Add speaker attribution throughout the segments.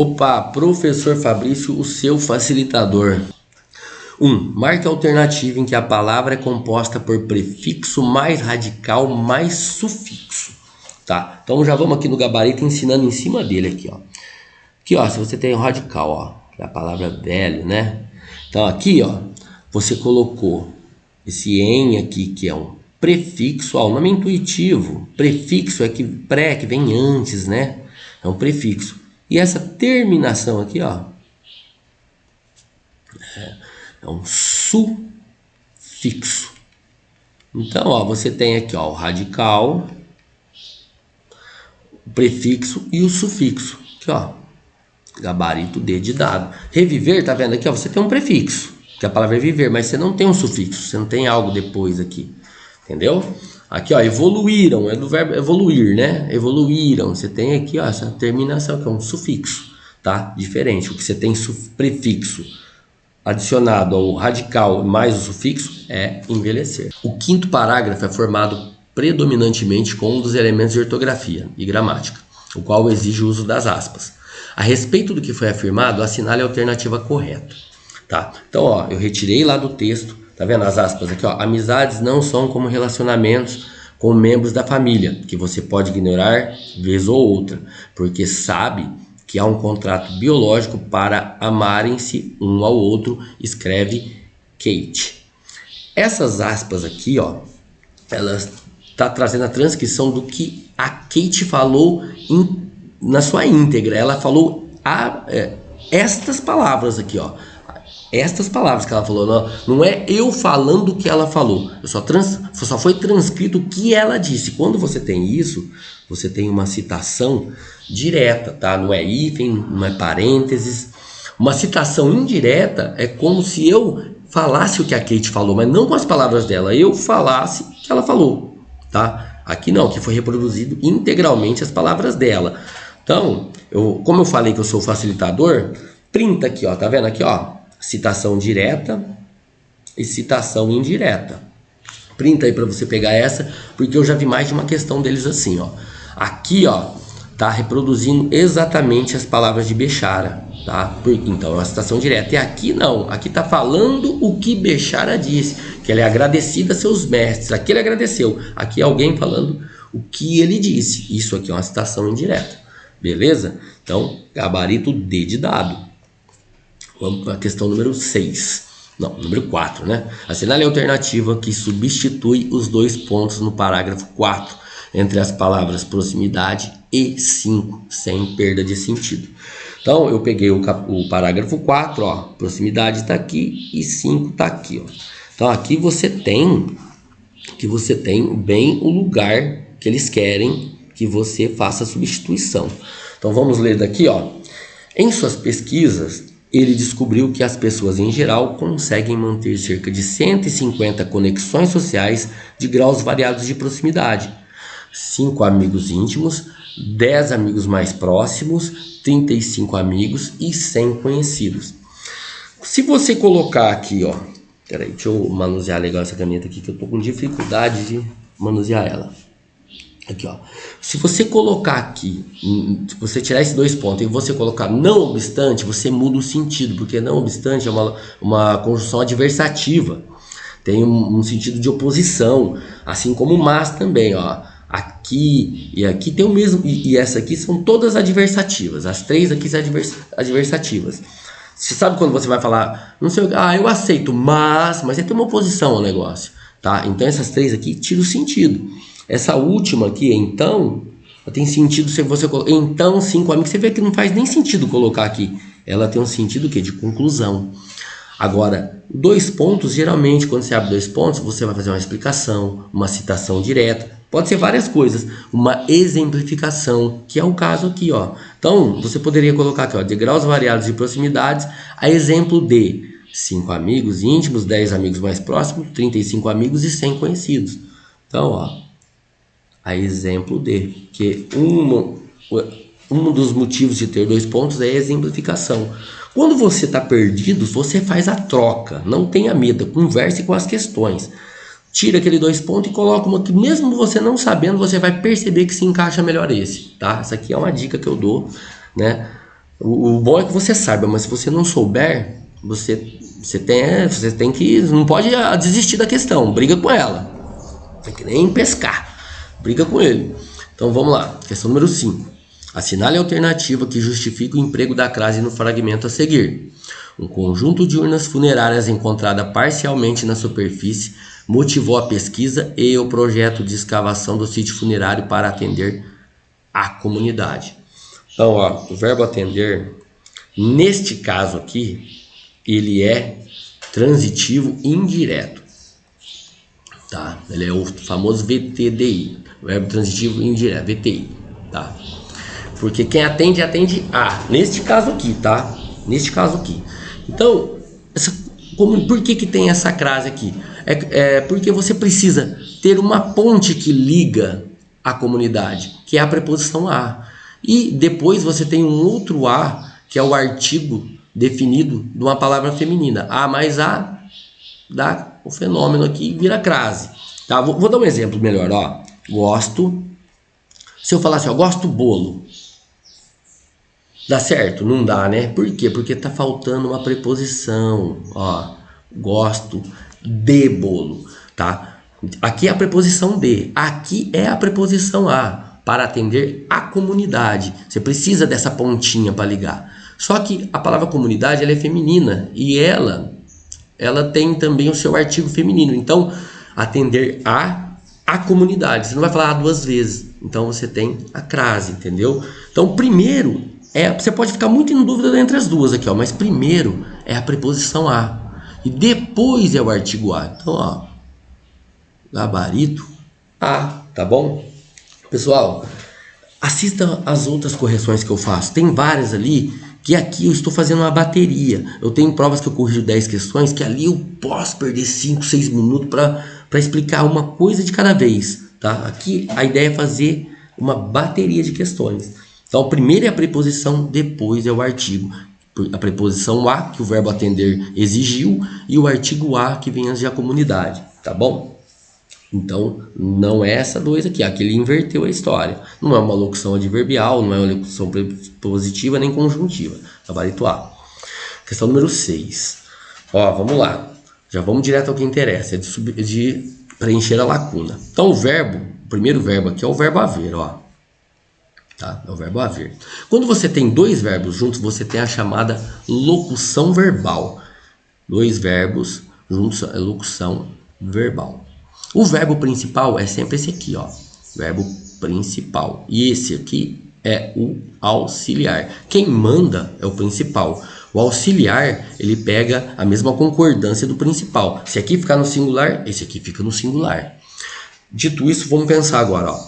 Speaker 1: Opa, professor Fabrício, o seu facilitador. 1. Marque a alternativa em que a palavra é composta por prefixo mais radical mais sufixo. Tá? Então já vamos aqui no gabarito ensinando em cima dele aqui, ó. Aqui, ó, se você tem o radical, ó, que é a palavra velho, né? Então aqui, ó, você colocou esse em aqui, que é um prefixo, ó, o nome é intuitivo. Prefixo é que que vem antes, né? É um prefixo. E essa terminação aqui, ó, é um sufixo. Então, ó, você tem aqui, ó, o radical, o prefixo e o sufixo. Aqui, ó, gabarito D de dado. Reviver, tá vendo aqui, ó, você tem um prefixo, que a palavra é viver, mas você não tem um sufixo, você não tem algo depois aqui. Entendeu? Aqui, ó, evoluíram, é do verbo evoluir, né? Evoluíram. Você tem aqui, ó, essa terminação que é um sufixo, tá? Diferente. O que você tem prefixo adicionado ao radical mais o sufixo é envelhecer. O quinto parágrafo é formado predominantemente com um dos elementos de ortografia e gramática, o qual exige o uso das aspas. A respeito do que foi afirmado, assinale a alternativa correta, tá? Então, ó, eu retirei lá do texto. Tá vendo as aspas aqui, ó? Amizades não são como relacionamentos com membros da família, que você pode ignorar vez ou outra, porque sabe que há um contrato biológico para amarem-se um ao outro, escreve Kate. Essas aspas aqui, ó, elas tá trazendo a transcrição do que a Kate falou na sua íntegra. Ela falou estas palavras aqui, ó. Estas palavras que ela falou, não é eu falando o que ela falou, só foi transcrito o que ela disse. Quando você tem isso, você tem uma citação direta, tá? Não é hífen, não é parênteses. Uma citação indireta é como se eu falasse o que a Kate falou, mas não com as palavras dela, eu falasse o que ela falou, tá? Aqui não, que foi reproduzido integralmente as palavras dela. Então, como eu falei que eu sou facilitador, printa aqui, ó, tá vendo aqui, ó? Citação direta e citação indireta. Printa aí para você pegar essa, porque eu já vi mais de uma questão deles assim, ó. Aqui, ó, tá reproduzindo exatamente as palavras de Bechara, tá? Então é uma citação direta. E aqui não, aqui tá falando o que Bechara disse, que ela é agradecida a seus mestres. Aqui ele agradeceu, aqui é alguém falando o que ele disse. Isso aqui é uma citação indireta, beleza? Então, gabarito D de dado. Vamos para a questão número 6. Não, número 4, né? Assinale a alternativa que substitui os dois pontos no parágrafo 4 entre as palavras proximidade e 5, sem perda de sentido. Então, eu peguei o parágrafo 4, ó, proximidade está aqui e 5 está aqui, ó. Então, aqui você tem bem o lugar que eles querem que você faça a substituição. Então, vamos ler daqui, ó. Em suas pesquisas, ele descobriu que as pessoas em geral conseguem manter cerca de 150 conexões sociais de graus variados de proximidade. 5 amigos íntimos, 10 amigos mais próximos, 35 amigos e 100 conhecidos. Se você colocar aqui, ó, peraí, deixa eu manusear legal essa caneta aqui que eu tô com dificuldade de manusear ela. Aqui, ó. Se você colocar aqui, se você tirar esses dois pontos e você colocar não obstante, você muda o sentido, porque não obstante é uma conjunção adversativa, tem um sentido de oposição, assim como mas também, ó. Aqui e aqui tem o mesmo, e essa aqui são todas adversativas, as três aqui são adversativas. Você sabe quando você vai falar, não sei, eu aceito, mas você tem uma oposição ao negócio, tá? Então essas três aqui tiram o sentido. Essa última aqui, então, tem sentido se você colocar. Então, 5 amigos, você vê que não faz nem sentido colocar aqui. Ela tem um sentido o quê? De conclusão. Agora, dois pontos, geralmente, quando você abre dois pontos, você vai fazer uma explicação, uma citação direta. Pode ser várias coisas. Uma exemplificação, que é o caso aqui, ó. Então, você poderia colocar aqui, ó, de graus variados de proximidades, a exemplo de 5 amigos íntimos, 10 amigos mais próximos, 35 amigos e 100 conhecidos. Então, ó. A exemplo de que um dos motivos de ter dois pontos é a exemplificação. Quando você está perdido, você faz a troca, não tenha medo, converse com as questões. Tira aquele dois pontos e coloca uma que mesmo você não sabendo, você vai perceber que se encaixa melhor esse, tá? Essa aqui é uma dica que eu dou, né? O bom é que você saiba, mas se você não souber, você tem que, não pode desistir da questão, briga com ela. Tem que nem pescar, briga com ele. Então vamos lá, questão número 5. Assinale a alternativa que justifica o emprego da crase no fragmento a seguir. Um conjunto de urnas funerárias encontrada parcialmente na superfície motivou a pesquisa e o projeto de escavação do sítio funerário para atender a comunidade. Então, ó, o verbo atender, neste caso aqui, ele é transitivo indireto, tá? Ele é o famoso VTDI, verbo transitivo indireto, VTI, tá? Porque quem atende, atende a, neste caso aqui, tá? Neste caso aqui. Então, por que tem essa crase aqui? Porque você precisa ter uma ponte que liga a comunidade, que é a preposição a. E depois você tem um outro a, que é o artigo definido de uma palavra feminina. A mais a dá o fenômeno aqui e vira crase. Tá? Vou dar um exemplo melhor. Ó. Gosto. Se eu falar assim, ó, gosto bolo. Dá certo? Não dá, né? Por quê? Porque tá faltando uma preposição. Ó, gosto de bolo, tá? Aqui é a preposição de, aqui é a preposição a, para atender a comunidade. Você precisa dessa pontinha para ligar. Só que a palavra comunidade, ela é feminina e ela tem também o seu artigo feminino. Então, atender a comunidade. Você não vai falar duas vezes. Então, você tem a crase, entendeu? Então, primeiro, você pode ficar muito em dúvida entre as duas aqui, ó, mas primeiro é a preposição a e depois é o artigo a. Então, ó, gabarito a, tá bom? Pessoal, assista as outras correções que eu faço. Tem várias ali que aqui eu estou fazendo uma bateria. Eu tenho provas que eu corrijo 10 questões que ali eu posso perder 5, 6 minutos para explicar uma coisa de cada vez, tá? Aqui a ideia é fazer uma bateria de questões. Então, primeiro é a preposição, depois é o artigo. A preposição a, que o verbo atender exigiu, e o artigo a, que vem antes da comunidade, tá bom? Então, não é essa dois aqui, aqui ele inverteu a história. Não é uma locução adverbial, não é uma locução prepositiva nem conjuntiva. Gabarito A. Questão número 6. Ó, vamos lá. Já vamos direto ao que interessa, é de preencher a lacuna. Então, o primeiro verbo aqui é o verbo haver, ó. Tá? É o verbo haver. Quando você tem dois verbos juntos, você tem a chamada locução verbal. Dois verbos juntos é locução verbal. O verbo principal é sempre esse aqui, ó. Verbo principal. E esse aqui é o auxiliar. Quem manda é o principal. O auxiliar, ele pega a mesma concordância do principal. Se aqui ficar no singular, esse aqui fica no singular. Dito isso, vamos pensar agora, ó.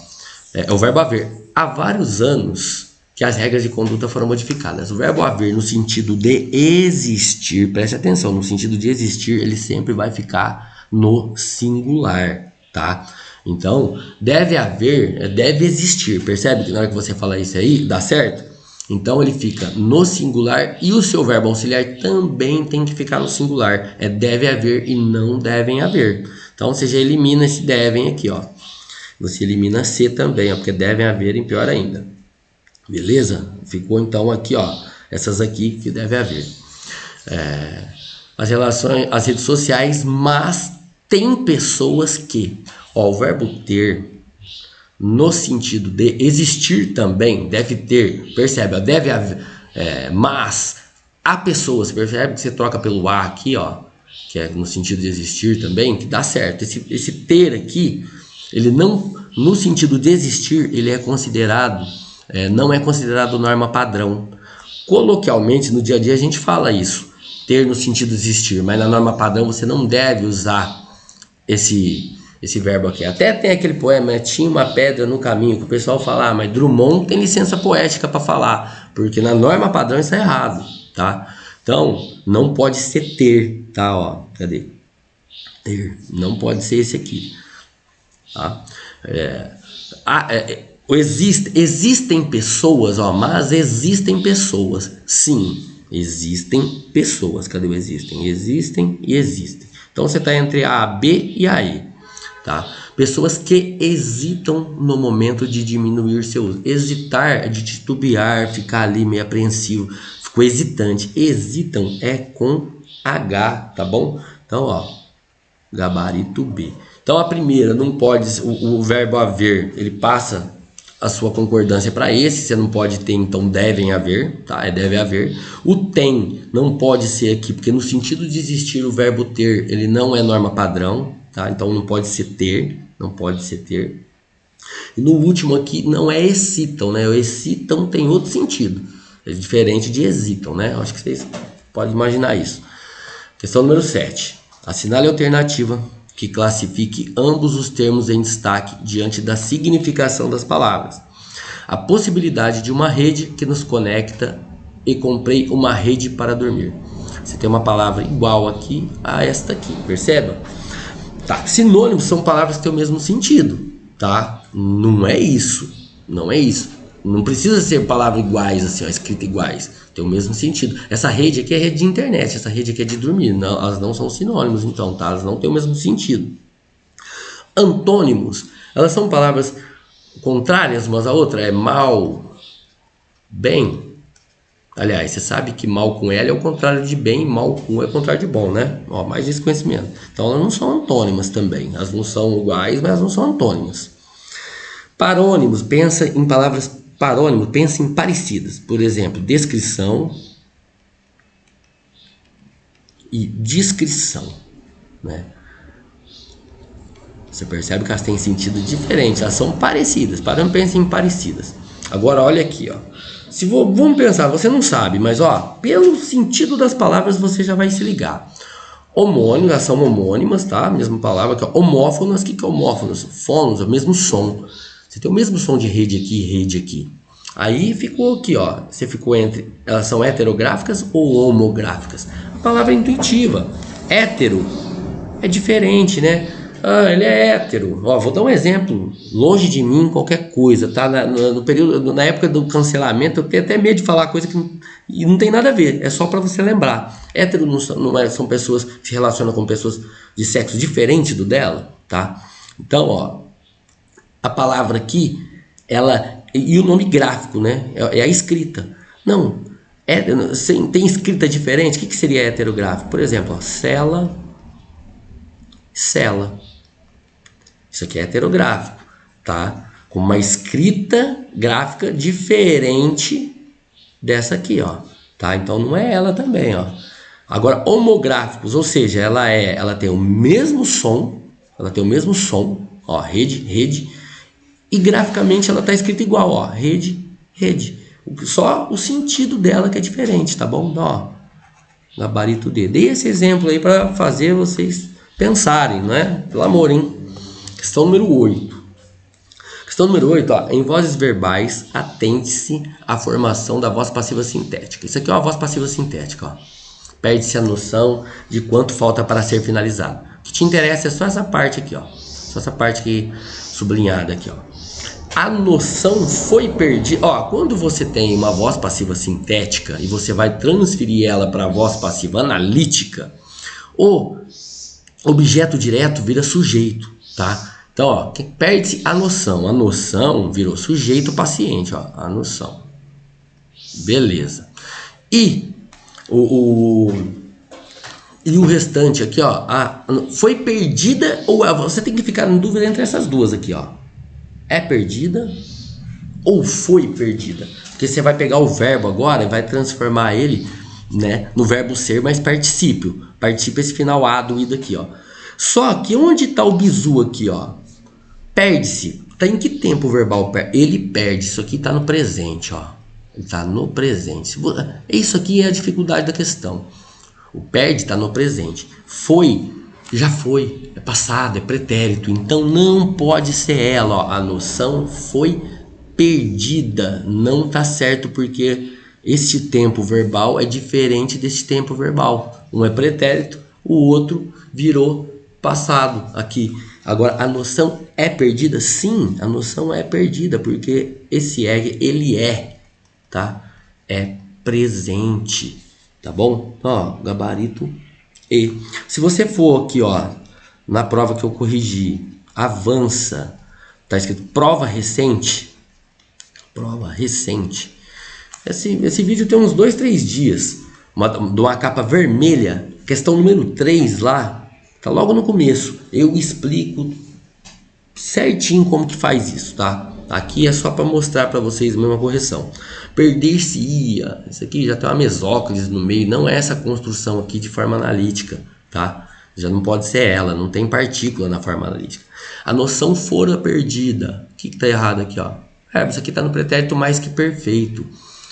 Speaker 1: É o verbo haver. Há vários anos que as regras de conduta foram modificadas. O verbo haver no sentido de existir, preste atenção, no sentido de existir, ele sempre vai ficar no singular, tá? Então, deve haver, deve existir, percebe que na hora que você fala isso aí, dá certo? Então, ele fica no singular e o seu verbo auxiliar também tem que ficar no singular. É deve haver e não devem haver. Então, você já elimina esse devem aqui, ó. Você elimina C também, ó, porque devem haver em pior ainda. Beleza? Ficou então aqui, ó, essas aqui que deve haver. As relações, as redes sociais, mas tem pessoas que, ó, o verbo ter, no sentido de existir também, deve ter, percebe, ó, deve haver, mas há pessoas, percebe que você troca pelo a aqui, ó, que é no sentido de existir também, que dá certo. Esse ter aqui, ele não, no sentido de existir, ele é considerado, não é considerado norma padrão. Coloquialmente, no dia a dia, a gente fala isso, ter no sentido de existir, mas na norma padrão você não deve usar esse verbo aqui. Até tem aquele poema, tinha uma pedra no caminho, que o pessoal fala, mas Drummond tem licença poética para falar, porque na norma padrão isso é errado, tá? Então, não pode ser ter, tá? Ó, cadê? Ter, não pode ser esse aqui. Tá? Existem pessoas, ó, mas existem pessoas. Sim, existem pessoas. Cadê o existem? Existem e existem. Então você está entre a B e a E. Tá? Pessoas que hesitam no momento de diminuir seu uso. Hesitar é de titubear, ficar ali meio apreensivo, ficou hesitante. Hesitam é com H, tá bom? Então, ó, gabarito B. Então, a primeira, não pode, o verbo haver, ele passa a sua concordância para esse, você não pode ter, então devem haver, tá? É deve haver. O tem não pode ser aqui, porque no sentido de existir o verbo ter, ele não é norma padrão, tá? Então não pode ser ter, não pode ser ter. E no último aqui não é excitam, né? O excitam tem outro sentido, é diferente de hesitam, né? Acho que vocês podem imaginar isso. Questão número 7. Assinale a alternativa que classifique ambos os termos em destaque diante da significação das palavras. A possibilidade de uma rede que nos conecta e comprei uma rede para dormir. Você tem uma palavra igual aqui a esta aqui, perceba? Tá, sinônimos são palavras que têm o mesmo sentido, tá? Não é isso, não é isso. Não precisa ser palavras iguais, assim, ó, escrita iguais. Tem o mesmo sentido. Essa rede aqui é rede de internet, essa rede aqui é de dormir. Não, elas não são sinônimos, então, tá? Elas não têm o mesmo sentido. Antônimos, elas são palavras contrárias umas à outra. É mal, bem. Aliás, você sabe que mal com L é o contrário de bem, mal com é o contrário de bom, né? Ó, mais esse conhecimento. Então, elas não são antônimas também. Elas não são iguais, mas elas não são antônimas. Parônimos, pensa em palavras parônimo, pensa em parecidas. Por exemplo, descrição e discrição, né? Você percebe que elas têm sentido diferente, elas são parecidas. Parônimo, pensa em parecidas. Agora, olha aqui, ó. Vamos pensar, você não sabe, mas ó, pelo sentido das palavras você já vai se ligar. Homônimos, elas são homônimas, tá? Mesma palavra aqui, ó. Homófonas, o que é homófonos? Fonos, é o mesmo som. Você tem o mesmo som de rede aqui e rede aqui. Aí ficou aqui, ó. Você ficou entre, elas são heterográficas ou homográficas? A palavra é intuitiva. Hétero é diferente, né? Ah, ele é hétero. Ó, vou dar um exemplo. Longe de mim qualquer coisa, tá? No período, na época do cancelamento, eu tenho até medo de falar coisa que não tem nada a ver. É só para você lembrar. Hétero são pessoas que se relacionam com pessoas de sexo diferente do dela, tá? Então, ó, a palavra aqui, ela... E o nome gráfico, né? É a escrita. Não, tem escrita diferente. O que seria heterográfico? Por exemplo, ó, cela, cela. Isso aqui é heterográfico, tá? Com uma escrita gráfica diferente dessa aqui, ó. Tá? Então não é ela também, ó. Agora, homográficos, ou seja, ela tem o mesmo som, ó, rede. E graficamente ela está escrita igual, ó, rede. Só o sentido dela que é diferente, tá bom? Ó, gabarito D. Dei esse exemplo aí para fazer vocês pensarem, não é? Pelo amor, hein? Questão número 8. Questão número 8, ó, em vozes verbais, atente-se à formação da voz passiva sintética. Isso aqui é uma voz passiva sintética, ó. Perde-se a noção de quanto falta para ser finalizado. O que te interessa é só essa parte aqui, ó. Só essa parte aqui sublinhada aqui, ó. A noção foi perdida. Ó, quando você tem uma voz passiva sintética e você vai transferir ela para a voz passiva analítica, o objeto direto vira sujeito, tá? Então, ó, perde-se a noção. A noção virou sujeito paciente, ó, a noção. Beleza. E o restante aqui, ó, foi perdida ou você tem que ficar em dúvida entre essas duas aqui, ó. É perdida ou foi perdida? Porque você vai pegar o verbo agora e vai transformar ele, né, no verbo ser mais particípio. Particípio esse final A do ida aqui, ó. Só que onde está o bizu aqui, ó? Perde-se. Tá em que tempo o verbal perde? Ele perde. Isso aqui está no presente, ó. Ele está no presente. Isso aqui é a dificuldade da questão. O perde está no presente. Foi, já foi. É passado, é pretérito. Então não pode ser ela, ó. A noção foi perdida. Não tá certo porque este tempo verbal é diferente deste tempo verbal. Um é pretérito, o outro virou passado aqui. Agora, a noção é perdida? Sim, a noção é perdida, porque esse ele é, tá? É presente, tá bom? Ó, gabarito E. Se você for aqui, ó, na prova que eu corrigi, avança. Tá escrito prova recente. Prova recente. Esse vídeo tem uns 2, 3 dias. De uma capa vermelha. Questão número 3 lá. Tá logo no começo. Eu explico certinho como que faz isso, tá? Aqui é só para mostrar para vocês mesmo a correção. Perder-se-ia. Isso aqui já tem uma mesóclise no meio. Não é essa construção aqui de forma analítica, tá? Já não pode ser ela. Não tem partícula na forma analítica. A noção fora perdida. O que tá errado aqui, ó? Isso aqui tá no pretérito mais que perfeito.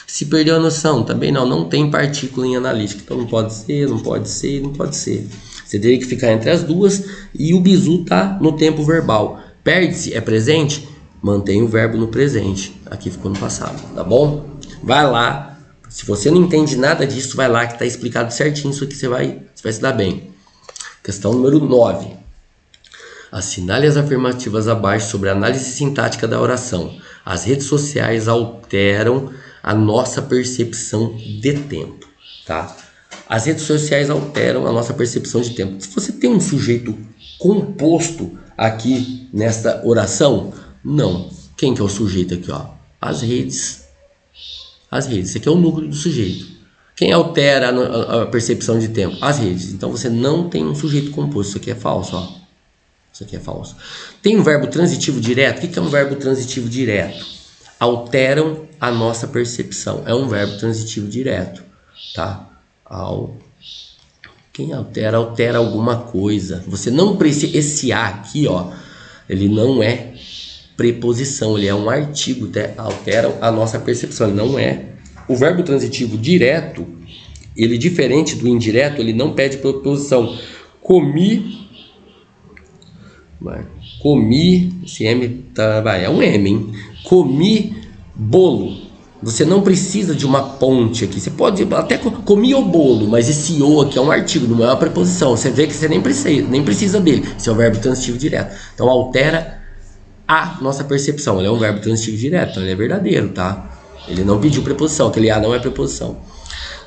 Speaker 1: Se perdeu a noção, também não tem partícula em analítica. Então não pode ser, não pode ser, não pode ser. Você teria que ficar entre as duas e o bizu tá no tempo verbal. Perde-se é presente, mantém o verbo no presente. Aqui ficou no passado, tá bom? Vai lá. Se você não entende nada disso, vai lá que tá explicado certinho isso aqui, você vai se dar bem. Questão número 9. Assinale as afirmativas abaixo sobre a análise sintática da oração. As redes sociais alteram a nossa percepção de tempo, tá? As redes sociais alteram a nossa percepção de tempo. Se você tem um sujeito composto aqui nesta oração, não. Quem que é o sujeito aqui, ó? As redes. As redes. Esse aqui é o núcleo do sujeito. Quem altera a percepção de tempo? As redes. Então você não tem um sujeito composto. Isso aqui é falso, ó. Isso aqui é falso. Tem um verbo transitivo direto. O que é um verbo transitivo direto? Alteram a nossa percepção. É um verbo transitivo direto, tá? Quem altera alguma coisa. Você não precisa. Esse a aqui, ó, ele não é preposição, ele é um artigo, tá? Alteram a nossa percepção. Ele não é. O verbo transitivo direto, ele diferente do indireto, ele não pede preposição. Comi, esse M é um M, hein? Comi bolo. Você não precisa de uma ponte aqui. Você pode até comer o bolo, mas esse o aqui é um artigo, não é uma preposição. Você vê que você nem precisa dele. Esse é o verbo transitivo direto. Então altera a nossa percepção. Ele é um verbo transitivo direto, então ele é verdadeiro, tá? Ele não pediu preposição, aquele a não é preposição.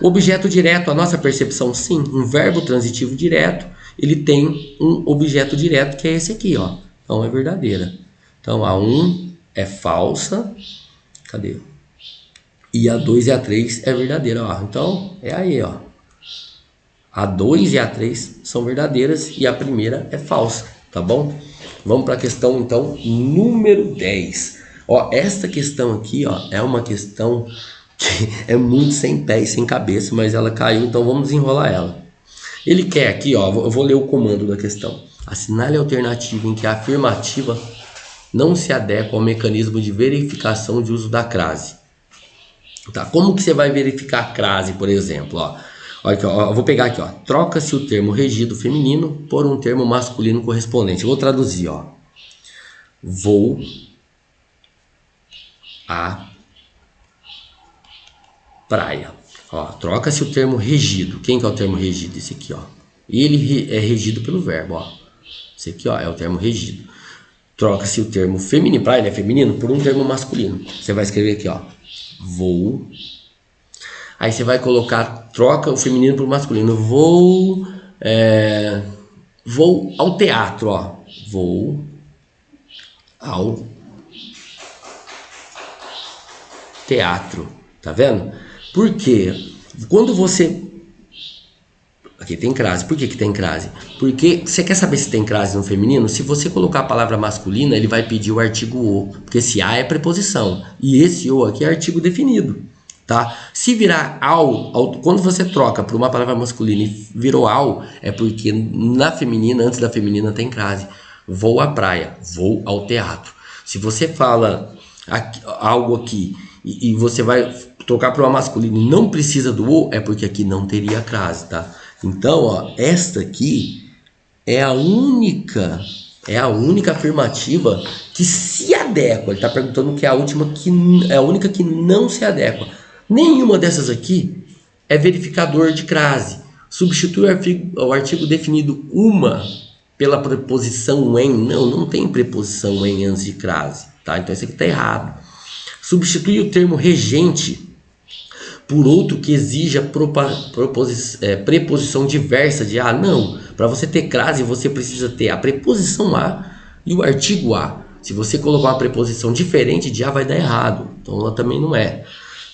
Speaker 1: O objeto direto, a nossa percepção, sim. Um verbo transitivo direto, ele tem um objeto direto que é esse aqui, ó. Então é verdadeira. Então a 1 é falsa. Cadê? E a 2 e a 3 é verdadeira, ó. Então, é aí, ó. A 2 e a 3 são verdadeiras e a primeira é falsa, tá bom? Vamos para a questão, então, número 10. Ó, esta questão aqui, ó, é uma questão que é muito sem pé e sem cabeça, mas ela caiu, então vamos desenrolar ela. Ele quer aqui, ó, eu vou ler o comando da questão. Assinale a alternativa em que a afirmativa não se adequa ao mecanismo de verificação de uso da crase. Tá, como que você vai verificar a crase, por exemplo? Ó, olha aqui, ó, eu vou pegar aqui, ó. Troca-se o termo regido feminino por um termo masculino correspondente. Eu vou traduzir, ó. Vou à praia. Ó, troca-se o termo regido. Quem que é o termo regido? Esse aqui, ó. Ele é regido pelo verbo, ó. Esse aqui, ó, é o termo regido. Troca-se o termo feminino, praia, né, feminino, por um termo masculino. Você vai escrever aqui, ó. Vou. Aí você vai colocar, troca o feminino por masculino. Vou ao teatro, ó. Vou ao teatro. Tá vendo? Por quê? Quando você... Aqui tem crase. Por que tem crase? Porque você quer saber se tem crase no feminino? Se você colocar a palavra masculina, ele vai pedir o artigo o. Porque esse a é preposição. E esse o aqui é artigo definido. Tá? Se virar quando você troca por uma palavra masculina e virou ao, é porque na feminina, antes da feminina, tem crase. Vou à praia. Vou ao teatro. Se você fala algo aqui e você vai trocar por uma masculina e não precisa do o, é porque aqui não teria crase, tá? Então, ó, esta aqui é a única afirmativa que se adequa. Ele está perguntando que é a única que não se adequa. Nenhuma dessas aqui é verificador de crase. Substitui o artigo definido uma pela preposição em. Não tem preposição em antes de crase, tá? Então isso aqui está errado. Substitui o termo regente por outro que exija preposição diversa de a. Não, para você ter crase você precisa ter a preposição a E o artigo a, se você colocar uma preposição diferente de a, vai dar errado. Então ela também não é.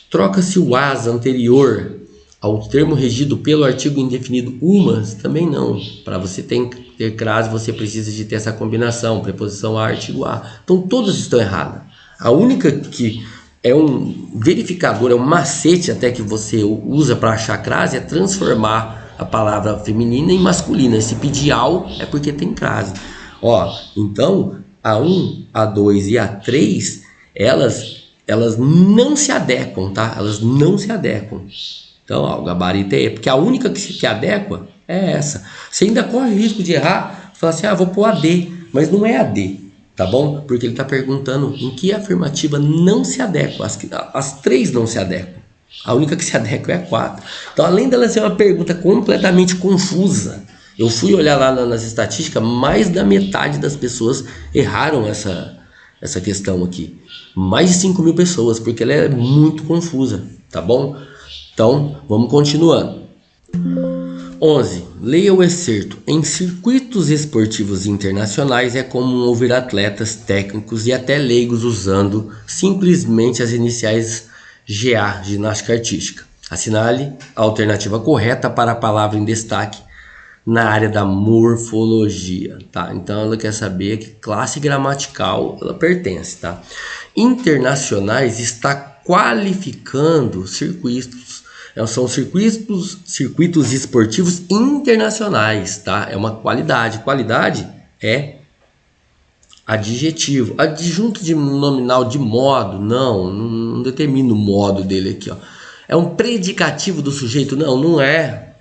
Speaker 1: Troca-se o as anterior ao termo regido pelo artigo indefinido umas, também não. Para você ter crase, você precisa de ter essa combinação, preposição a, artigo a. Então todas estão erradas. A única que é um verificador, é um macete até que você usa para achar crase, é transformar a palavra feminina em masculina. Esse pedial é porque tem crase. Ó, então a 1, a 2 e a 3, elas não se adequam, tá? Elas não se adequam. Então, ó, o gabarito é porque a única que se adequa é essa. Você ainda corre o risco de errar, falar assim, vou pôr AD, mas não é AD, tá bom? Porque ele está perguntando em que afirmativa não se adequa. As 3 não se adequam. A única que se adequa é a 4. Então, além dela ser uma pergunta completamente confusa, eu fui olhar lá nas estatísticas, mais da metade das pessoas erraram essa questão aqui. Mais de 5.000 pessoas, porque ela é muito confusa, tá bom? Então, vamos continuando. 11. Leia o excerto. Em circuitos esportivos internacionais é comum ouvir atletas, técnicos e até leigos usando simplesmente as iniciais GA, ginástica artística. Assinale a alternativa correta para a palavra em destaque na área da morfologia, tá? Então ela quer saber que classe gramatical ela pertence, tá? Internacionais está qualificando circuitos. São circuitos esportivos internacionais, tá? É uma qualidade. Qualidade é adjetivo. Adjunto de nominal de modo, não determina o modo dele aqui, ó. É um predicativo do sujeito? Não é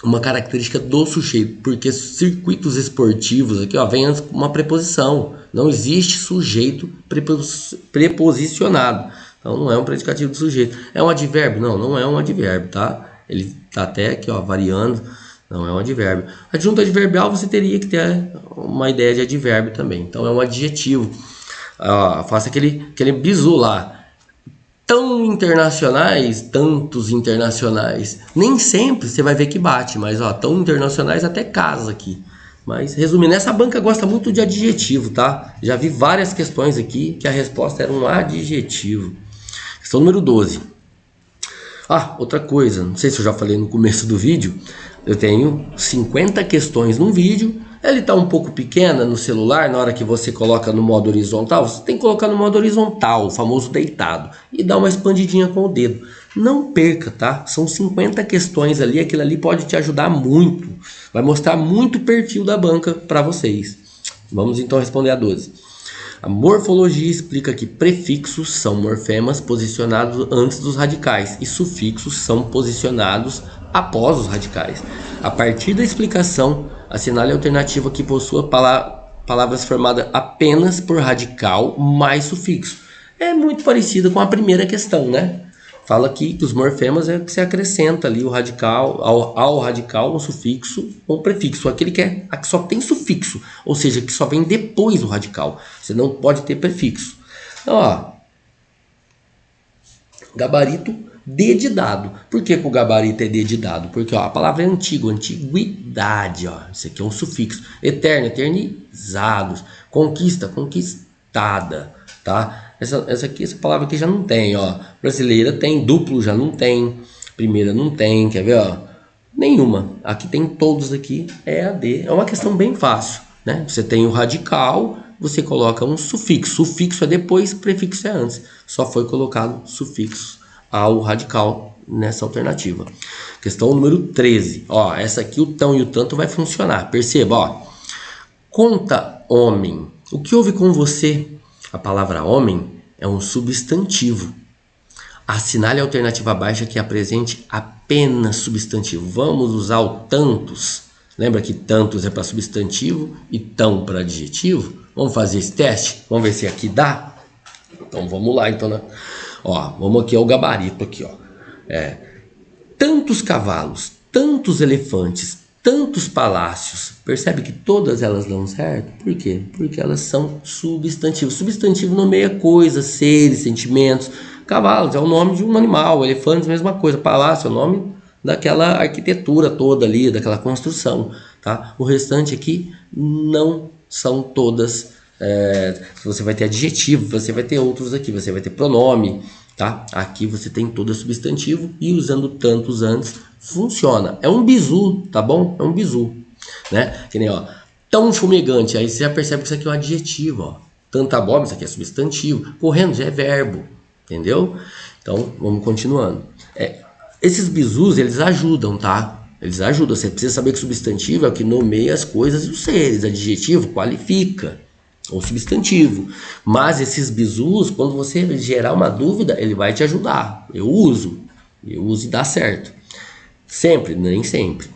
Speaker 1: uma característica do sujeito, porque circuitos esportivos aqui, ó, vem antes com uma preposição. Não existe sujeito preposicionado. Então não é um predicativo do sujeito. É um advérbio? Não é um advérbio, tá? Ele tá até aqui, ó, variando. Não é um advérbio. Adjunto adverbial você teria que ter uma ideia de advérbio também. Então é um adjetivo. Faça aquele bizu lá. Tão internacionais, tantos internacionais. Nem sempre você vai ver que bate, mas ó, tão internacionais até casa aqui. Mas resumindo, essa banca gosta muito de adjetivo, tá? Já vi várias questões aqui que a resposta era um adjetivo. Questão número 12. Outra coisa, não sei se eu já falei no começo do vídeo, eu tenho 50 questões num vídeo. Ele está um pouco pequena no celular, na hora que você coloca no modo horizontal, você tem que colocar no modo horizontal, o famoso deitado, e dar uma expandidinha com o dedo. Não perca, tá? São 50 questões ali, aquilo ali pode te ajudar muito, vai mostrar muito o perfil da banca para vocês. Vamos então responder a 12. A morfologia explica que prefixos são morfemas posicionados antes dos radicais e sufixos são posicionados após os radicais. A partir da explicação, assinale a alternativa que possua palavras formadas apenas por radical mais sufixo. É muito parecido com a primeira questão, né? Fala aqui que os morfemas é que se acrescenta ali o radical, ao radical, um sufixo ou um prefixo. Aquele que só tem sufixo, ou seja, que só vem depois do radical. Você não pode ter prefixo. Então, ó, gabarito D de dado. Por que o gabarito é D de dado? Porque ó, a palavra é antigo, antiguidade. Ó, isso aqui é um sufixo. Eterno, eternizados. Conquista, conquistada. Tá? Essa palavra aqui já não tem. Ó. Brasileira tem, duplo já não tem. Primeira não tem, quer ver? Ó? Nenhuma. Aqui tem todos aqui, é a D. É uma questão bem fácil. Né? Você tem o radical, você coloca um sufixo. Sufixo é depois, prefixo é antes. Só foi colocado sufixo ao radical nessa alternativa. Questão número 13. Ó, essa aqui, o tão e o tanto vai funcionar. Perceba, ó. Conta homem. O que houve com você? A palavra homem é um substantivo. Assinale a alternativa baixa que apresente apenas substantivo. Vamos usar o tantos. Lembra que tantos é para substantivo e tão para adjetivo? Vamos fazer esse teste? Vamos ver se aqui dá? Então vamos lá, então, né? Ó, vamos aqui ao gabarito aqui, ó. Tantos cavalos, tantos elefantes, tantos palácios. Percebe que todas elas dão certo? Por quê? Porque elas são substantivos. Substantivo nomeia coisas, seres, sentimentos. Cavalos é o nome de um animal, elefantes mesma coisa, palácio é o nome daquela arquitetura toda ali, daquela construção, tá? O restante aqui não são todas, você vai ter adjetivo, você vai ter outros aqui, você vai ter pronome, tá? Aqui você tem todo substantivo e usando tantos antes funciona. É um bizu, tá bom? É um bizu, né? Que nem, ó, tão fumegante, aí você já percebe que isso aqui é um adjetivo, ó. Tanta abóbora, isso aqui é substantivo. Correndo já é verbo, entendeu? Então, vamos continuando. Esses bizus, eles ajudam, tá? Eles ajudam. Você precisa saber que substantivo é o que nomeia as coisas e os seres. Adjetivo qualifica, ou substantivo. Mas esses bizus, quando você gerar uma dúvida, ele vai te ajudar. Eu uso e dá certo. Sempre, nem sempre.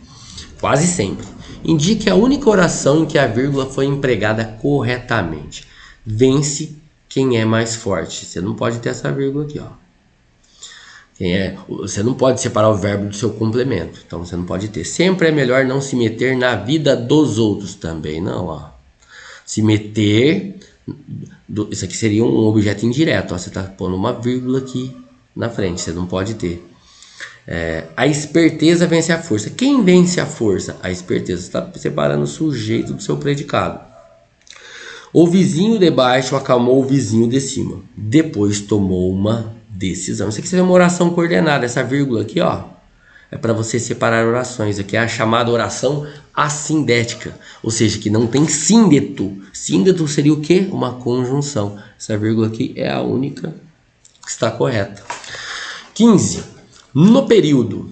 Speaker 1: Quase sempre. Indique a única oração em que a vírgula foi empregada corretamente. Vence quem é mais forte. Você não pode ter essa vírgula aqui, ó. Você não pode separar o verbo do seu complemento. Então você não pode ter. Sempre é melhor não se meter na vida dos outros também. Não, ó. Se meter. Isso aqui seria um objeto indireto. Ó. Você está pondo uma vírgula aqui na frente. Você não pode ter. A esperteza vence a força. Quem vence a força? A esperteza. Você está separando o sujeito do seu predicado. O vizinho de baixo acalmou o vizinho de cima. Depois tomou uma decisão. Isso aqui seria uma oração coordenada. Essa vírgula aqui, ó, é para você separar orações. Aqui é a chamada oração assindética. Ou seja, que não tem síndeto. Síndeto seria o quê? Uma conjunção. Essa vírgula aqui é a única que está correta. 15. No período,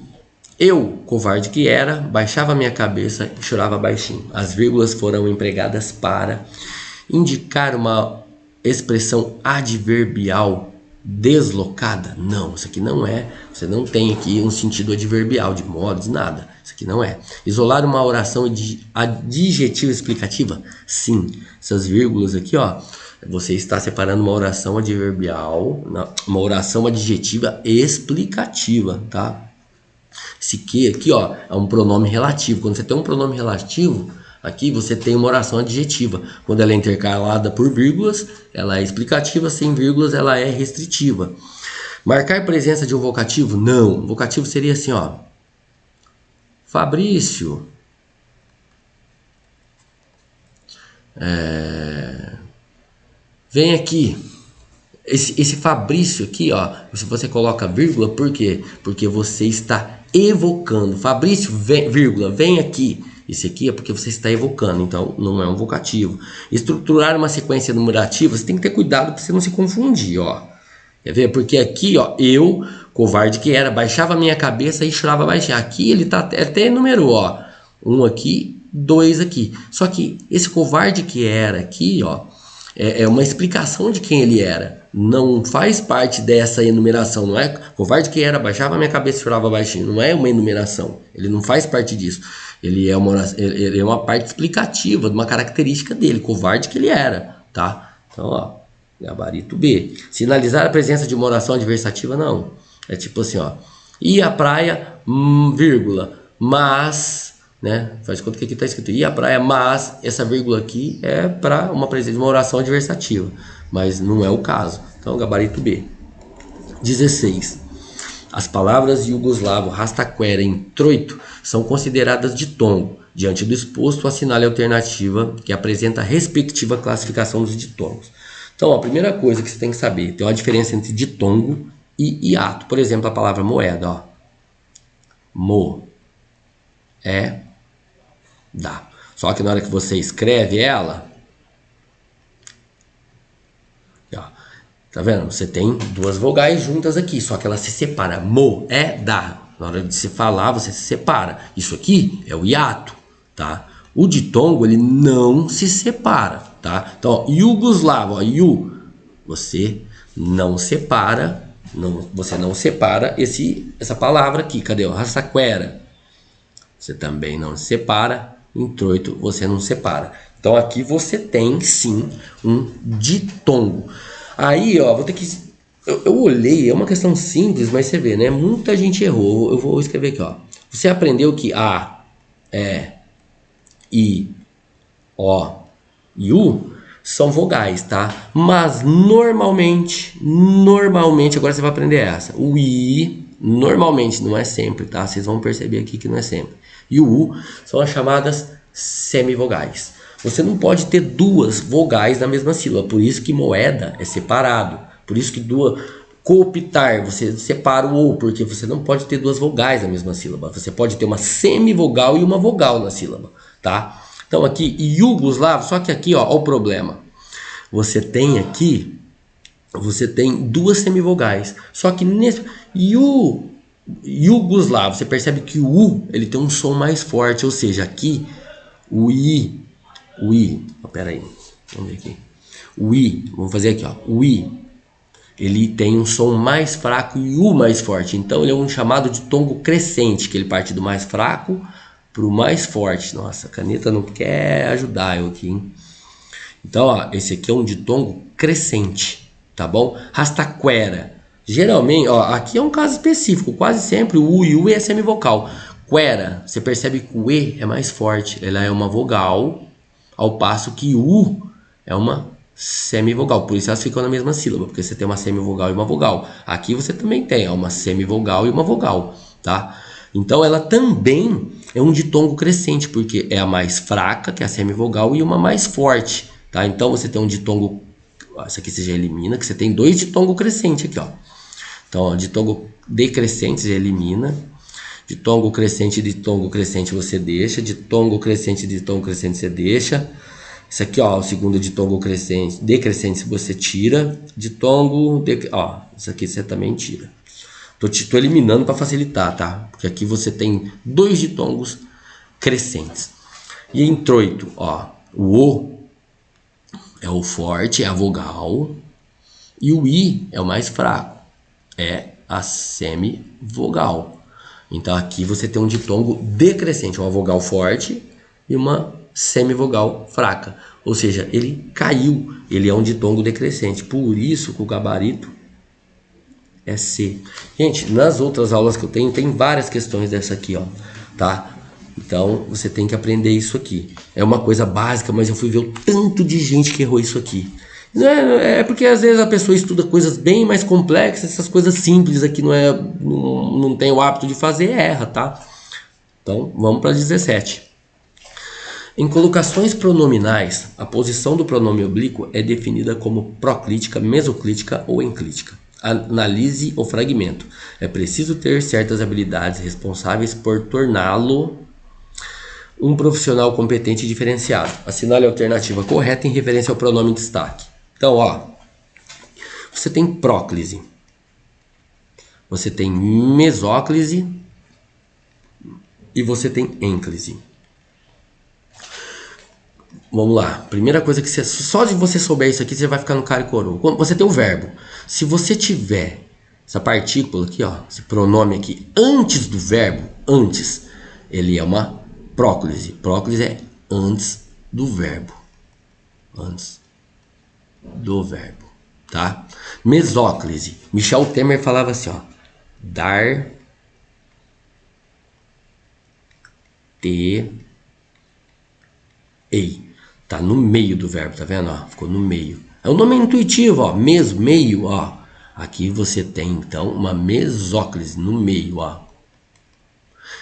Speaker 1: eu, covarde que era, baixava minha cabeça e chorava baixinho. As vírgulas foram empregadas para indicar uma expressão adverbial deslocada. Não, isso aqui não é. Você não tem aqui um sentido adverbial de modo, de nada. Isso aqui não é. Isolar uma oração adjetiva explicativa? Sim. Essas vírgulas aqui, ó, você está separando uma oração adverbial, uma oração adjetiva explicativa, tá? Esse que aqui, ó, é um pronome relativo. Quando você tem um pronome relativo, aqui você tem uma oração adjetiva. Quando ela é intercalada por vírgulas, ela é explicativa. Sem vírgulas, ela é restritiva. Marcar presença de um vocativo? Não. O vocativo seria assim, ó. Fabrício. Vem aqui. Esse Fabrício aqui, ó, se você coloca vírgula, por quê? Porque você está evocando. Fabrício, vírgula, vem aqui. Esse aqui é porque você está evocando, então não é um vocativo. Estruturar uma sequência numerativa, você tem que ter cuidado para você não se confundir, ó. Quer ver? Porque aqui, ó, eu, covarde que era, baixava a minha cabeça e chorava baixinho. Aqui ele tá até enumerou, ó. 1 aqui, 2 aqui. Só que esse covarde que era aqui, ó, é uma explicação de quem ele era. Não faz parte dessa enumeração, não é? Covarde que era, baixava a minha cabeça e chorava baixinho. Não é uma enumeração. Ele não faz parte disso. Ele é uma parte explicativa de uma característica dele, covarde que ele era, tá? Então, ó, gabarito B. Sinalizar a presença de uma oração adversativa, não. É tipo assim, ó. E a praia, vírgula, mas, né? Faz conta que aqui está escrito e a praia, mas essa vírgula aqui é para uma presença de uma oração adversativa, mas não é o caso. Então, gabarito B. 16. As palavras iugoslavo, rastaquera e introito são consideradas ditongo. Diante do exposto, assinale a alternativa que apresenta a respectiva classificação dos ditongos. Então, ó, a primeira coisa que você tem que saber, tem uma diferença entre ditongo e hiato. Por exemplo, a palavra moeda, ó. Dá. Só que na hora que você escreve ela, ó, tá vendo? Você tem duas vogais juntas aqui, só que ela se separa. Moeda. Na hora de se falar, você se separa. Isso aqui é o hiato, tá? O ditongo, ele não se separa, tá? Então, ó, iugoslavo, ó, você não separa, você não separa essa palavra aqui. Cadê? Rastaquera. Você também não se separa. Introito, você não separa. Então aqui você tem sim um ditongo. Aí, ó, vou ter que... Eu olhei, é uma questão simples, mas você vê, né? Muita gente errou. Eu vou escrever aqui, ó. Você aprendeu que A, E, I, O e U são vogais, tá? Mas normalmente, agora você vai aprender essa. O I, normalmente, não é sempre, tá? Vocês vão perceber aqui que não é sempre. E o U são as chamadas semivogais. Você não pode ter duas vogais na mesma sílaba, por isso que moeda é separado. Por isso que cooptar, você separa o ou, porque você não pode ter duas vogais na mesma sílaba. Você pode ter uma semivogal e uma vogal na sílaba, tá? Então aqui, iugoslavo, só que aqui, ó o problema. Você tem aqui, você tem duas semivogais. Só que nesse iugoslavo, você percebe que o U, ele tem um som mais forte, ou seja, aqui o I, pera aí, vamos ver aqui. O I, vamos fazer aqui, ó. O I, ele tem um som mais fraco e o mais forte. Então ele é um chamado de tongo crescente, que ele parte do mais fraco para o mais forte. Nossa, a caneta não quer ajudar eu aqui, hein? Então, ó, esse aqui é um ditongo crescente, tá bom? Rastaquera. Geralmente, ó, aqui é um caso específico. Quase sempre o U e o E é semivocal. Quera, você percebe que o E é mais forte. Ela é uma vogal, ao passo que o U é uma semivogal. Por isso elas ficam na mesma sílaba, porque você tem uma semivogal e uma vogal. Aqui você também tem uma semivogal e uma vogal, tá? Então ela também é um ditongo crescente, porque é a mais fraca, que é a semivogal, e uma mais forte, tá? Então você tem um ditongo, isso aqui você já elimina, que você tem dois ditongo crescente aqui, ó. Então, ó, ditongo decrescente você elimina, ditongo crescente você deixa, ditongo crescente você deixa. Isso aqui, ó, o segundo ditongo crescente, decrescente você tira, ditongo, ó, isso aqui você também tira. Tô eliminando para facilitar, tá? Porque aqui você tem dois ditongos crescentes. E introito, ó, o O é o forte, é a vogal, e o I é o mais fraco, é a semivogal. Então aqui você tem um ditongo decrescente, uma vogal forte e uma semivogal fraca. Ou seja, ele caiu, ele é um ditongo decrescente. Por isso que o gabarito é C. Gente, nas outras aulas que eu tenho, tem várias questões dessa aqui, ó, tá? Então você tem que aprender isso aqui. É uma coisa básica, mas eu fui ver o tanto de gente que errou isso aqui. É porque às vezes a pessoa estuda coisas bem mais complexas, essas coisas simples aqui não tem o hábito de fazer, erra, tá? Então vamos para 17. Em colocações pronominais, a posição do pronome oblíquo é definida como proclítica, mesoclítica ou enclítica. Analise o fragmento. É preciso ter certas habilidades responsáveis por torná-lo um profissional competente e diferenciado. Assinale a alternativa correta em referência ao pronome em destaque. Então, ó, você tem próclise, você tem mesóclise e você tem ênclise. Vamos lá, primeira coisa que só de você souber isso aqui, você vai ficar no cara e coroa. Você tem um verbo. Se você tiver essa partícula aqui, ó, esse pronome aqui, antes do verbo, antes, ele é uma próclise. Próclise é antes do verbo. Antes do verbo, tá? Mesóclise. Michel Temer falava assim, ó, dar, ter, ei. Tá no meio do verbo, tá vendo? Ó, ficou no meio. É um nome intuitivo, ó, meio, ó. Aqui você tem, então, uma mesóclise no meio, ó.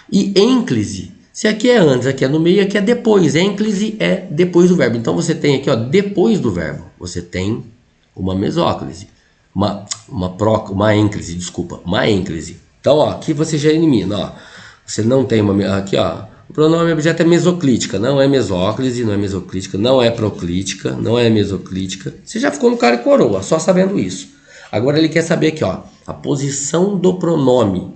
Speaker 1: E ênclise, se aqui é antes, aqui é no meio, aqui é depois. Ênclise é depois do verbo. Então você tem aqui, ó, depois do verbo, você tem uma mesóclise. Uma ênclise, desculpa, uma ênclise. Então, ó, aqui você já elimina, ó. Você não tem uma, aqui, ó. O pronome objeto é mesoclítica, não é mesóclise, não é mesoclítica, não é proclítica, não é mesoclítica. Você já ficou no cara e coroa, só sabendo isso. Agora ele quer saber aqui, ó, a posição do pronome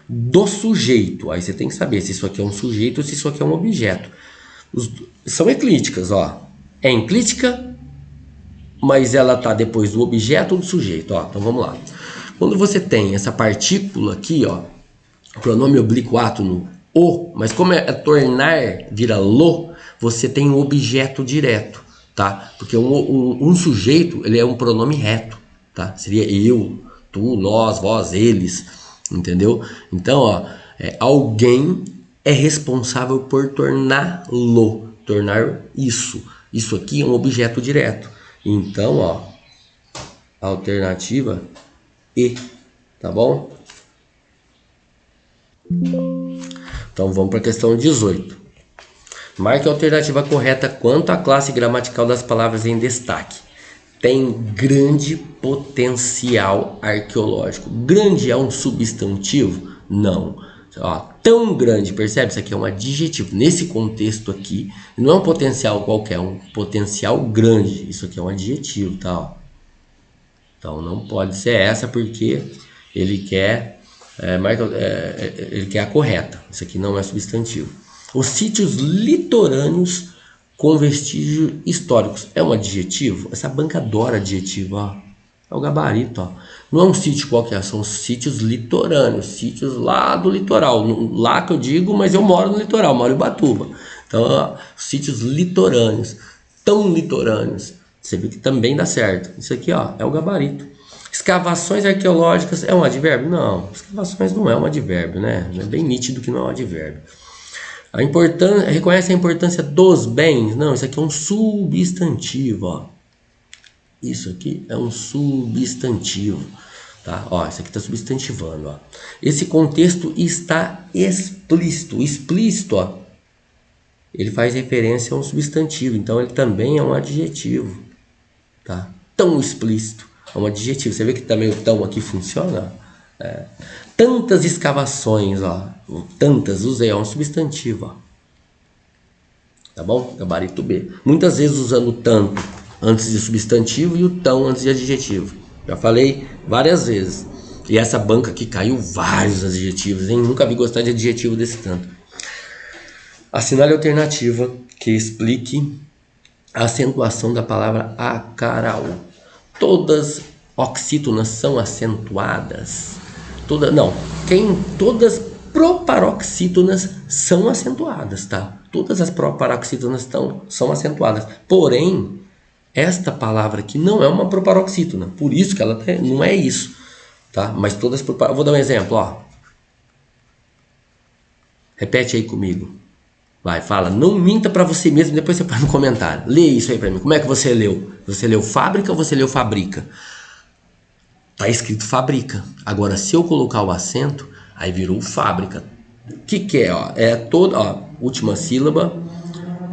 Speaker 1: do sujeito. Aí você tem que saber se isso aqui é um sujeito ou se isso aqui é um objeto. São eclíticas, ó. É enclítica, mas ela tá depois do objeto ou do sujeito, ó. Então vamos lá. Quando você tem essa partícula aqui, ó, pronome oblíquo átono, o, mas como é tornar, vira lo, você tem um objeto direto, tá? Porque um sujeito, ele é um pronome reto, tá? Seria eu, tu, nós, vós, eles, entendeu? Então, ó, alguém é responsável por torná-lo, tornar isso. Isso aqui é um objeto direto. Então, ó, alternativa E, tá bom? Então vamos para a questão 18. Marque a alternativa correta quanto à classe gramatical das palavras em destaque. Tem grande potencial arqueológico. Grande é um substantivo? Não. Ó, tão grande, percebe? Isso aqui é um adjetivo. Nesse contexto aqui, não é um potencial qualquer, é um potencial grande. Isso aqui é um adjetivo, tá? Ó. Então não pode ser essa porque ele quer, ele quer a correta. Isso aqui não é substantivo. Os sítios litorâneos com vestígios históricos é um adjetivo? Essa banca adora adjetivo, ó. É o gabarito, ó. Não é um sítio qualquer, são sítios litorâneos, sítios lá do litoral. Lá que eu digo, mas eu moro no litoral, moro em Ubatuba. Então, ó, sítios litorâneos, tão litorâneos. Você vê que também dá certo. Isso aqui, ó, é o gabarito. Escavações arqueológicas é um advérbio? Não, escavações não é um advérbio, né? É bem nítido que não é um advérbio. Reconhece a importância dos bens? Não, isso aqui é um substantivo, ó. Isso aqui é um substantivo, tá? Ó, isso aqui está substantivando, ó. Esse contexto está explícito. Explícito, ó, ele faz referência a um substantivo, então ele também é um adjetivo, tá? Tão explícito, é um adjetivo. Você vê que também o tão aqui funciona? Tantas escavações, ó. Tantas, usei, é um substantivo, ó. Tá bom? Gabarito B. Muitas vezes usando o tanto antes de substantivo e o tão antes de adjetivo. Já falei várias vezes. E essa banca aqui caiu vários adjetivos, hein? Nunca vi gostar de adjetivo desse tanto. Assinale a alternativa que explique a acentuação da palavra acarau. Todas oxítonas são acentuadas? Todas proparoxítonas são acentuadas, tá? Todas as proparoxítonas são acentuadas. Porém, esta palavra aqui não é uma proparoxítona, por isso que ela não é isso, tá? Mas todas vou dar um exemplo, ó. Repete aí comigo. Vai, fala. Não minta para você mesmo, depois você põe no comentário. Lê isso aí para mim. Como é que você leu? Você leu fábrica ou você leu fabrica? Tá escrito fabrica. Agora, se eu colocar o acento, aí virou fábrica. O que é, ó? É toda, ó, última sílaba,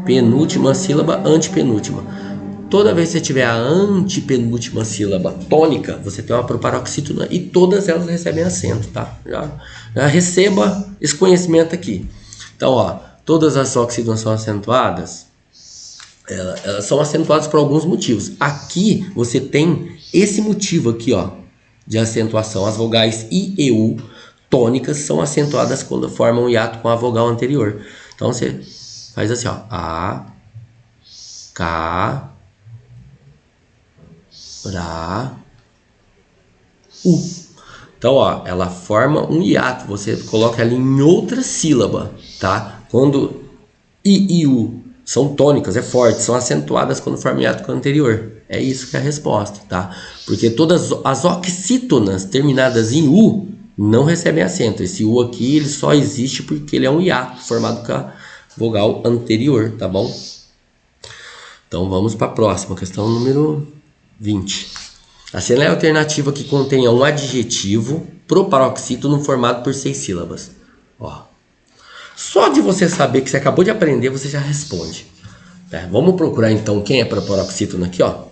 Speaker 1: penúltima sílaba, antepenúltima. Toda vez que você tiver a antepenúltima sílaba tônica, você tem uma proparoxítona e todas elas recebem acento, tá? Já receba esse conhecimento aqui. Então, ó, todas as oxítonas são acentuadas. Elas são acentuadas por alguns motivos. Aqui você tem esse motivo aqui, ó, de acentuação. As vogais I e U tônicas são acentuadas quando formam um hiato com a vogal anterior. Então você faz assim, ó, A, K, Ra, U. Então, ó, ela forma um hiato. Você coloca ela em outra sílaba, tá? Quando I e U são tônicas, é forte, são acentuadas quando formam hiato com o anterior. É isso que é a resposta, tá? Porque todas as oxítonas terminadas em U não recebem acento. Esse U aqui, ele só existe porque ele é um hiato formado com a vogal anterior, tá bom? Então vamos para a próxima, questão número 20. Assinale a alternativa que contenha um adjetivo proparoxítono formado por 6 sílabas. Ó. Só de você saber que você acabou de aprender, você já responde. Vamos procurar então quem é proparoxítono aqui, ó.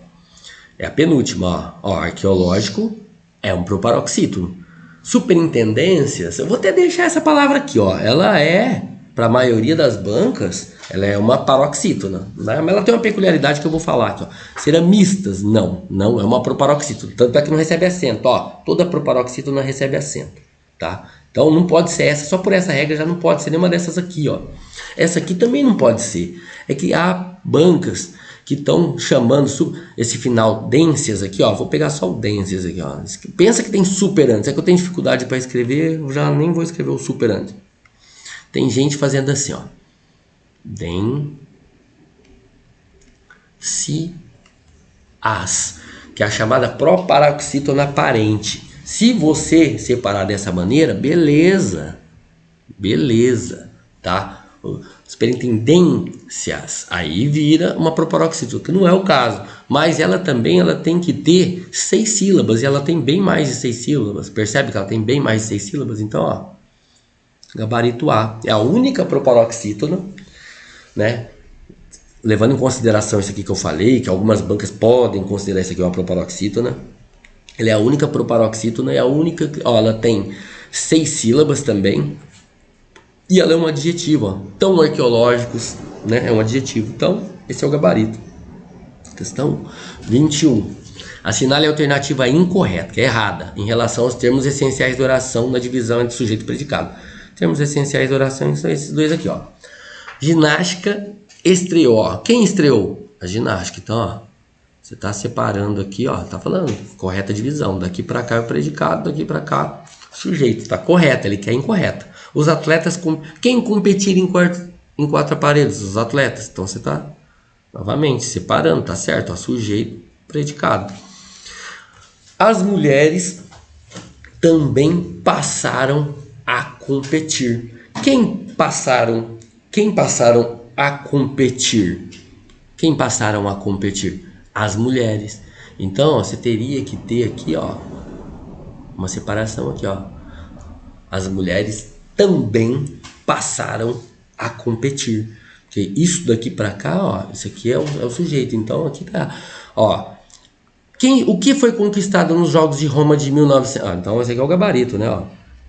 Speaker 1: É a penúltima, ó. Arqueológico é um proparoxítono. Superintendências, eu vou até deixar essa palavra aqui, ó. Ela é, para a maioria das bancas, ela é uma paroxítona, né? Mas ela tem uma peculiaridade que eu vou falar aqui, ó. Ceramistas, não é uma proparoxítona. Tanto é que não recebe acento, ó. Toda proparoxítona recebe acento, tá? Então não pode ser essa, só por essa regra já não pode ser nenhuma dessas aqui, ó. Essa aqui também não pode ser. É que há bancas que estão chamando esse final dências aqui, ó. Vou pegar só o dências aqui, ó. Pensa que tem super antes. É que eu tenho dificuldade para escrever, eu já nem vou escrever o super antes. Tem gente fazendo assim, ó. Que é a chamada proparoxítona aparente. Se você separar dessa maneira, beleza, tá? Superintendências, aí vira uma proparoxítona, que não é o caso. Mas ela também tem que ter 6 sílabas, e ela tem bem mais de 6 sílabas. Percebe que ela tem bem mais de 6 sílabas? Então, ó, gabarito A é a única proparoxítona né? Levando em consideração isso aqui que eu falei, que algumas bancas podem considerar isso aqui uma proparoxítona. Ela é a única proparoxítona, é a única, ó, ela tem 6 sílabas também. E ela é um adjetivo, ó, tão arqueológicos, né? É um adjetivo. Então, esse é o gabarito. Questão 21. Assinale a alternativa incorreta, que é errada, em relação aos termos essenciais da oração na divisão entre sujeito e predicado. Termos essenciais da oração são esses dois aqui, ó. Ginástica estreou, ó. Quem estreou? A ginástica. Então, ó, você tá separando aqui, ó, tá falando correta divisão. Daqui para cá é o predicado, daqui para cá sujeito. Tá correta, ele quer incorreta. Os atletas, quem competir em quatro aparelhos? Os atletas. Então você tá novamente separando, tá certo? Ó, sujeito, predicado. As mulheres também passaram a competir. Quem passaram a competir? Quem passaram a competir? As mulheres. Então, ó, você teria que ter aqui, ó, uma separação aqui, ó. As mulheres também passaram a competir. Porque isso daqui para cá, ó, isso aqui é o sujeito. Então, aqui tá, ó. O que foi conquistado nos Jogos de Roma de 1900? Ah, então esse aqui é o gabarito, né? Ó,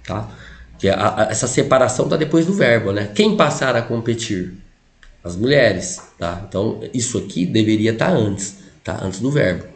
Speaker 1: tá? Que essa separação tá depois do verbo, né? Quem passaram a competir? As mulheres, tá? Então isso aqui deveria estar antes, tá? Antes do verbo.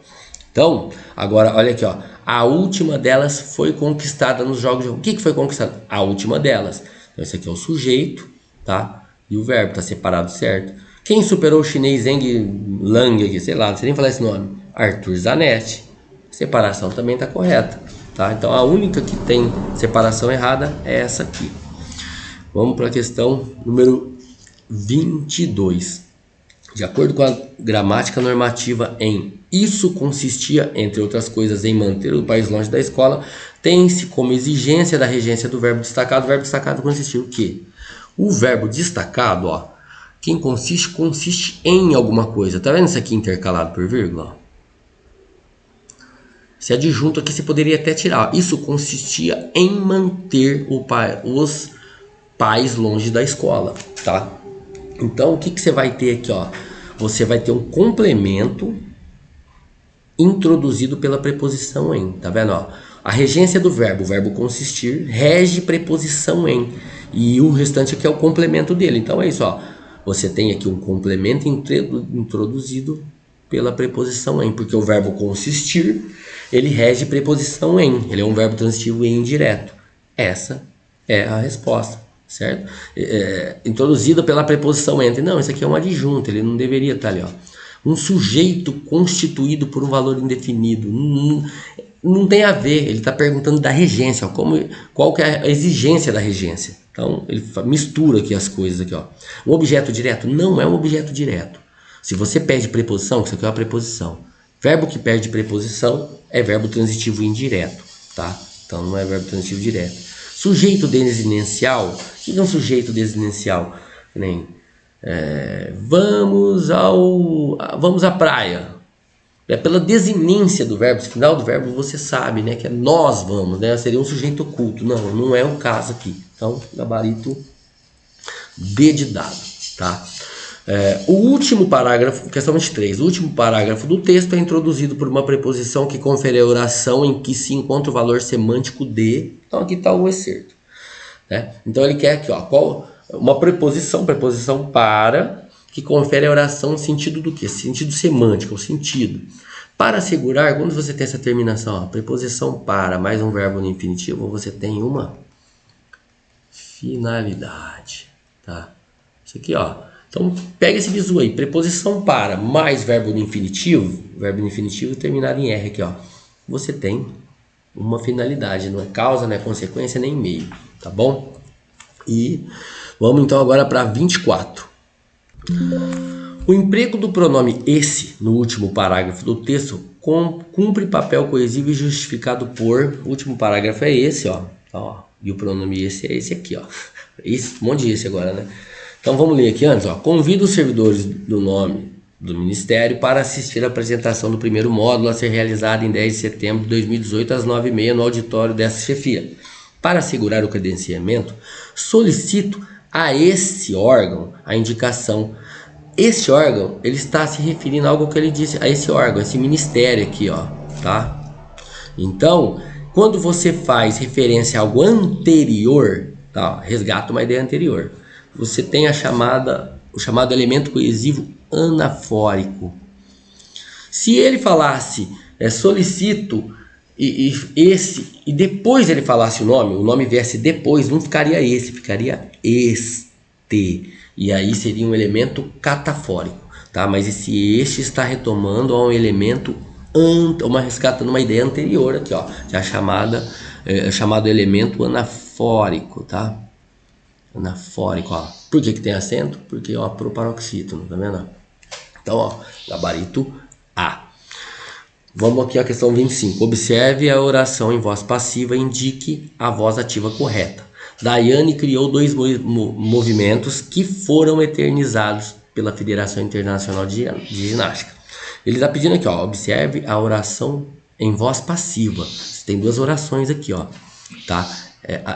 Speaker 1: Então, agora olha aqui, ó. A última delas foi conquistada nos Jogos de Roma. O que foi conquistado? A última delas. Então esse aqui é o sujeito, tá? E o verbo tá separado certo. Quem superou o chinês Zheng Lang aqui? Sei lá, não sei nem falar esse nome. Arthur Zanetti. Separação também está correta, tá? Então a única que tem separação errada é essa aqui. Vamos para a questão número 22. De acordo com a gramática normativa em isso consistia, entre outras coisas, em manter o país longe da escola, tem-se como exigência da regência do verbo destacado. O verbo destacado consistia o quê? O verbo destacado, ó, quem consiste em alguma coisa. Tá vendo isso aqui intercalado por vírgula? Esse adjunto aqui você poderia até tirar. Isso consistia em manter os pais longe da escola, tá? Então, o que você vai ter aqui, ó? Você vai ter um complemento introduzido pela preposição em, tá vendo, ó? A regência do verbo, o verbo consistir, rege preposição em. E o restante aqui é o complemento dele. Então, é isso, ó. Você tem aqui um complemento introduzido pela preposição em, porque o verbo consistir, ele rege preposição em, ele é um verbo transitivo e indireto. Essa é a resposta, certo? Introduzida pela preposição entre. Não, isso aqui é um adjunto, ele não deveria estar ali, ó. Um sujeito constituído por um valor indefinido. Não tem a ver, ele está perguntando da regência, ó, qual que é a exigência da regência. Então, ele mistura aqui as coisas aqui, ó. Um objeto direto não é um objeto direto. Se você perde preposição, isso aqui é uma preposição. Verbo que perde preposição é verbo transitivo indireto, tá? Então não é verbo transitivo direto. Sujeito desinencial. O que é um sujeito desinencial? Nem vamos à praia. É pela desinência do verbo, no final do verbo você sabe, né, que é nós vamos, né? Seria um sujeito oculto. Não é o caso aqui. Então, gabarito D de dado, tá? O último parágrafo, questão 23, o último parágrafo do texto é introduzido por uma preposição que confere a oração em que se encontra o valor semântico de. Então aqui está o excerto, né? Então ele quer aqui, ó, uma preposição para, que confere a oração no sentido do quê? Sentido semântico, o sentido. Para assegurar, quando você tem essa terminação, ó, preposição para mais um verbo no infinitivo, você tem uma finalidade, tá? Isso aqui, ó. Então, pega esse bizu aí, preposição para mais verbo no infinitivo terminado em R aqui, ó. Você tem uma finalidade, não é causa, não é consequência, nem meio, tá bom? E vamos então agora para 24. O emprego do pronome esse no último parágrafo do texto cumpre papel coesivo e justificado por... O último parágrafo é esse, ó. E o pronome esse é esse aqui, ó. Esse, um monte de esse agora, né? Então vamos ler aqui antes, ó. Convido os servidores do nome do Ministério para assistir à apresentação do primeiro módulo a ser realizada em 10 de setembro de 2018 às 9h30 no auditório dessa chefia. Para assegurar o credenciamento, solicito a esse órgão a indicação. Esse órgão, ele está se referindo a algo que ele disse, a esse órgão, esse ministério aqui, ó, tá? Então, quando você faz referência a algo anterior, tá? Resgata uma ideia anterior. Você tem o chamado elemento coesivo anafórico. Se ele falasse solicito e depois ele falasse o nome viesse depois, não ficaria esse, ficaria este. E aí seria um elemento catafórico, tá? Mas este está retomando a um elemento, resgatando uma ideia anterior aqui, ó, que é chamado elemento anafórico, tá? Anafórico, ó. Por que tem acento? Porque ó, proparoxítono, tá vendo? Então, ó, gabarito A. Vamos aqui à questão 25. Observe a oração em voz passiva e indique a voz ativa correta. Daiane criou 2 movimentos que foram eternizados pela Federação Internacional de Ginástica. Ele está pedindo aqui, ó, observe a oração em voz passiva. Você tem 2 orações aqui, ó, tá?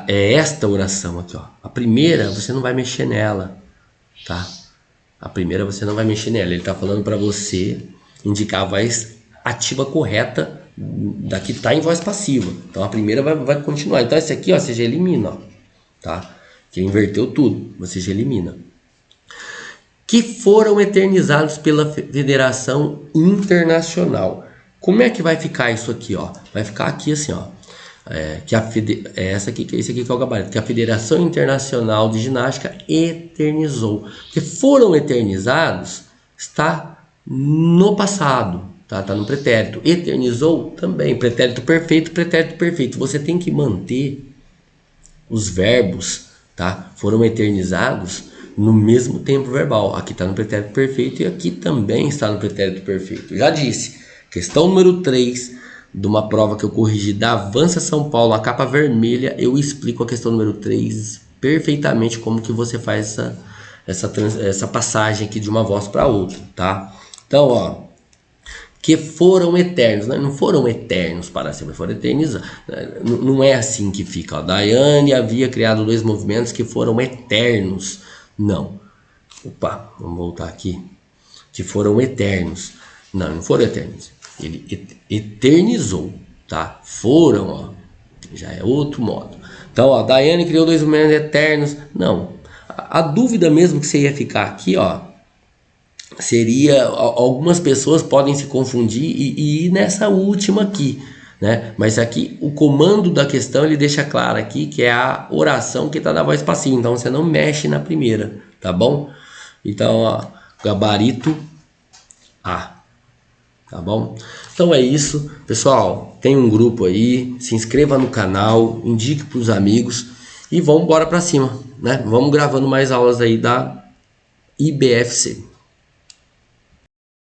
Speaker 1: É esta oração aqui, ó. A primeira você não vai mexer nela, tá? A primeira você não vai mexer nela. Ele está falando para você indicar a voz ativa correta da que está em voz passiva. Então a primeira vai continuar. Então esse aqui, ó, você já elimina, ó. Tá? Que inverteu tudo, você já elimina. Que foram eternizados pela Federação Internacional. Como é que vai ficar isso aqui, ó? Vai ficar aqui assim, ó. Esse aqui que é o gabarito. Que a Federação Internacional de Ginástica eternizou. Que foram eternizados está no passado, tá? Tá no pretérito. Eternizou também. Pretérito perfeito, pretérito perfeito. Você tem que manter os verbos, tá? Foram eternizados no mesmo tempo verbal. Aqui está no pretérito perfeito e aqui também está no pretérito perfeito. Já disse, questão número 3 de uma prova que eu corrigi da Avança São Paulo, a capa vermelha, eu explico a questão número 3 perfeitamente como que você faz essa passagem aqui de uma voz para outra, tá? Então, ó, que foram eternos, né? Não foram eternos para sempre, foram eternizados. Não é assim que fica. Ó. Daiane havia criado 2 movimentos que foram eternos. Não. Opa, vamos voltar aqui. Que foram eternos. Não foram eternos. Ele eternizou, tá? Foram, ó. Já é outro modo. Então, ó, Daiane criou 2 movimentos eternos. Não. A dúvida mesmo que você ia ficar aqui, ó, seria, algumas pessoas podem se confundir e ir nessa última aqui, né? Mas aqui o comando da questão ele deixa claro aqui que é a oração que está na voz passiva, então você não mexe na primeira, tá bom? Então, ó, gabarito A, tá bom? Então é isso, pessoal, tem um grupo aí, se inscreva no canal, indique para os amigos e vamos embora para cima, né? Vamos gravando mais aulas aí da IBFC.